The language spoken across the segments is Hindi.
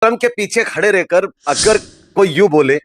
ट्रम्प के पीछे खड़े रहकर अगर कोई यूं बोले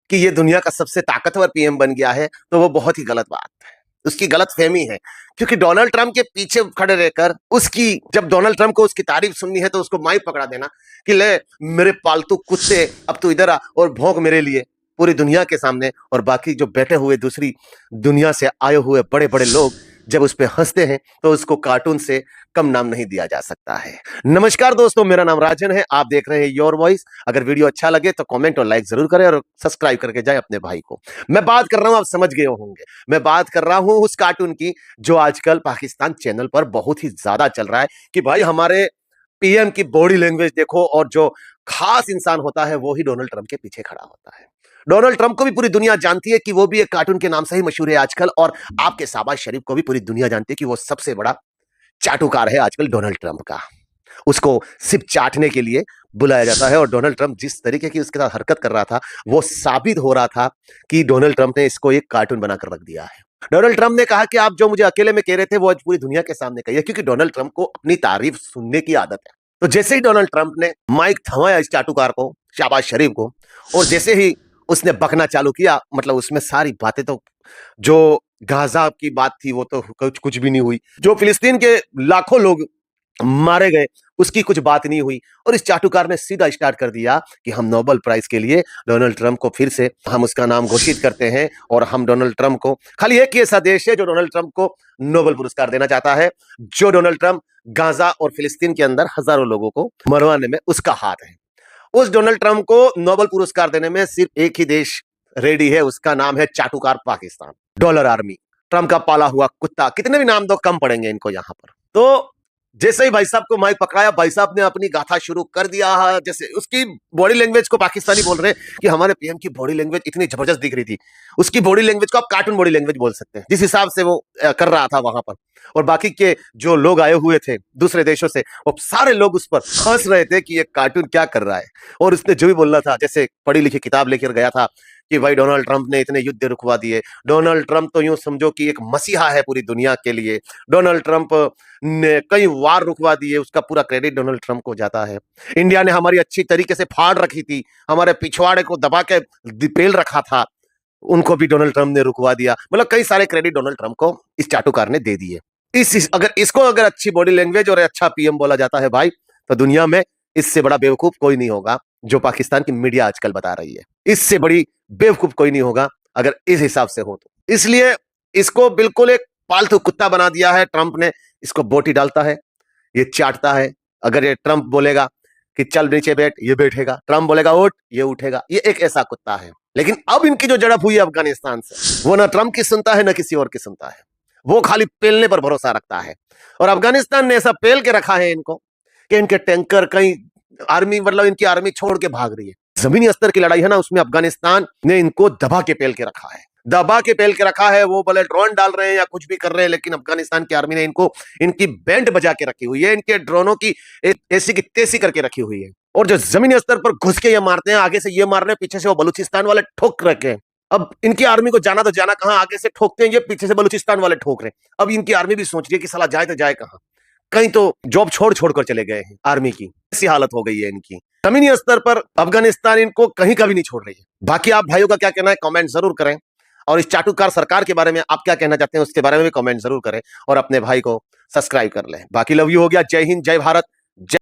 कि ये दुनिया का सबसे ताकतवर पीएम बन गया है तो वो बहुत ही गलत बात है। उसकी गलतफहमी है, क्योंकि डोनाल्ड ट्रंप के पीछे खड़े रहकर उसकी जब डोनाल्ड ट्रंप को उसकी तारीफ सुननी है तो उसको माइक पकड़ा देना कि ले मेरे पालतू कुत्ते अब तू इधर आ और भौंक मेरे लिए पूरी दुनिया के सामने। और बाकी जो बैठे हुए दूसरी दुनिया से आए हुए बड़े बड़े लोग जब उस पे हंसते हैं तो उसको कार्टून से कम नाम नहीं दिया जा सकता है। नमस्कार दोस्तों, मेरा नाम राजन है, आप देख रहे हैं योर वॉइस। अगर वीडियो अच्छा लगे तो कमेंट और लाइक जरूर करें और सब्सक्राइब करके जाए अपने भाई को। मैं बात कर रहा हूं, आप समझ गए होंगे, मैं बात कर रहा हूं उस कार्टून की जो आजकल पाकिस्तान चैनल पर बहुत ही ज्यादा चल रहा है कि भाई हमारे पीएम की बॉडी लैंग्वेज देखो, और जो खास इंसान होता है वो ही डोनाल्ड ट्रंप के पीछे खड़ा होता है। डोनाल्ड ट्रंप को भी पूरी दुनिया जानती है कि वो भी एक कार्टून के नाम से ही मशहूर है आजकल, और आपके शहबाज शरीफ को भी पूरी दुनिया जानती है कि वो सबसे बड़ा चाटुकार है आजकल डोनाल्ड ट्रंप का। उसको सिर्फ चाटने के लिए बुलाया जाता है, और डोनाल्ड ट्रंप जिस तरीके की उसके साथ हरकत कर रहा था वो साबित हो रहा था कि डोनाल्ड ट्रंप ने इसको एक कार्टून बनाकर रख दिया है। डोनाल्ड ट्रंप ने कहा कि आप जो मुझे अकेले में कह रहे थे वो आज पूरी दुनिया के सामने कहिए, क्योंकि डोनाल्ड ट्रंप को अपनी तारीफ सुनने की आदत है। तो जैसे ही डोनाल्ड ट्रंप ने माइक थमाया इस चाटुकार को, शहबाज शरीफ को, और जैसे ही उसने बकना चालू किया, मतलब उसमें सारी बातें तो जो गाजा की बात थी वो तो कुछ भी नहीं हुई, जो फिलिस्तीन के लाखों लोग मारे गए उसकी कुछ बात नहीं हुई। और इस चाटुकार ने सीधा स्टार्ट कर दिया कि हम नोबेल प्राइज के लिए डोनाल्ड ट्रंप को फिर से हम उसका नाम घोषित करते हैं, और हम डोनाल्ड ट्रंप को, खाली एक ही ऐसा देश है जो डोनाल्ड ट्रंप को नोबेल पुरस्कार देना चाहता है, जो डोनाल्ड ट्रंप गाजा और फिलिस्तीन के अंदर हजारों लोगों को मरवाने में उसका हाथ है। उस डोनाल्ड ट्रंप को नोबेल पुरस्कार देने में सिर्फ एक ही देश रेडी है, उसका नाम है चाटुकार पाकिस्तान, डॉलर आर्मी, ट्रंप का पाला हुआ कुत्ता। कितने भी नाम दो कम पड़ेंगे इनको यहां पर। तो जैसे ही भाई साहब को माइक पकड़ाया, भाई साहब ने अपनी गाथा शुरू कर दिया। जैसे उसकी बॉडी लैंग्वेज को पाकिस्तानी बोल रहे हैं कि हमारे पीएम की बॉडी लैंग्वेज इतनी जबरदस्त दिख रही थी, उसकी बॉडी लैंग्वेज को आप कार्टून बॉडी लैंग्वेज बोल सकते हैं, जिस हिसाब से वो कर रहा था वहां पर। और बाकी के जो लोग आए हुए थे दूसरे देशों से, वो सारे लोग उस पर हंस रहे थे कि ये कार्टून क्या कर रहा है। और उसने जो भी बोलना था, जैसे पढ़ी लिखी किताब लेकर गया था कि भाई डोनाल्ड ट्रंप ने इतने युद्ध रुकवा दिए, डोनाल्ड ट्रंप तो यूं समझो कि एक मसीहा है पूरी दुनिया के लिए, डोनाल्ड ट्रंप ने कई वार रुकवा दिए, उसका पूरा क्रेडिट डोनाल्ड ट्रंप को जाता है। इंडिया ने हमारी अच्छी तरीके से फाड़ रखी थी, हमारे पिछवाड़े को दबा के दिपेल रखा था, उनको भी डोनाल्ड ट्रंप ने रुकवा दिया। मतलब कई सारे क्रेडिट डोनाल्ड ट्रंप को इस चाटुकार ने दे दिए। अगर अच्छी बॉडी लैंग्वेज और अच्छा पीएम बोला जाता है भाई, तो दुनिया में इससे बड़ा बेवकूफ कोई नहीं होगा, जो पाकिस्तान की मीडिया आजकल बता रही है। इससे बड़ी बेवकूफ कोई नहीं होगा अगर इस हिसाब से हो तो। इसलिए इसको बिल्कुल एक पालतू कुत्ता बना दिया है ट्रंप ने। इसको बोटी डालता है, ये चाटता है। अगर ये ट्रंप बोलेगा कि चल नीचे बैठ, ये बैठेगा, ट्रंप बोलेगा उठ, ये उठेगा। ये एक ऐसा कुत्ता है। लेकिन अब इनकी जो झड़प हुई है अफगानिस्तान से, वो ना ट्रंप की सुनता है ना किसी और की सुनता है, वो खाली पेलने पर भरोसा रखता है। और अफगानिस्तान ने ऐसा पेल के रखा है इनको कि इनके टैंकर कहीं आर्मी, मतलब इनकी आर्मी छोड़ के भाग रही है। जमीनी स्तर की लड़ाई है ना, उसमें अफगानिस्तान ने इनको दबा के पेल के रखा है, दबा के पेल के रखा है। वो भले ड्रोन डाल रहे हैं या कुछ भी कर रहे हैं, लेकिन अफगानिस्तान की आर्मी ने इनको, इनकी बैंड बजा के रखी हुई है, इनके ड्रोनों की ऐसी की तैसी करके रखी हुई है। और जो जमीनी स्तर पर घुस के ये मारते हैं, आगे से ये मार रहे हैं, पीछे से वो बलूचिस्तान वाले ठोक रखे हैं। अब इनकी आर्मी को जाना तो जाना कहां, आगे से ठोकते हैं ये, पीछे से बलूचिस्तान वाले ठोक रहे हैं। अब इनकी आर्मी भी सोच रही है कि साला जाए तो जाए कहां, कहीं तो जॉब छोड़ छोड़ कर चले गए हैं आर्मी की। ऐसी हालत हो गई है इनकी। जमीनी स्तर पर अफगानिस्तान इनको कहीं का भी नहीं छोड़ रही है। बाकी आप भाइयों का क्या कहना है कमेंट जरूर करें, और इस चाटुकार सरकार के बारे में आप क्या कहना चाहते हैं उसके बारे में भी कमेंट जरूर करें, और अपने भाई को सब्सक्राइब कर लें। बाकी लव यू हो गया। जय हिंद, जय भारत,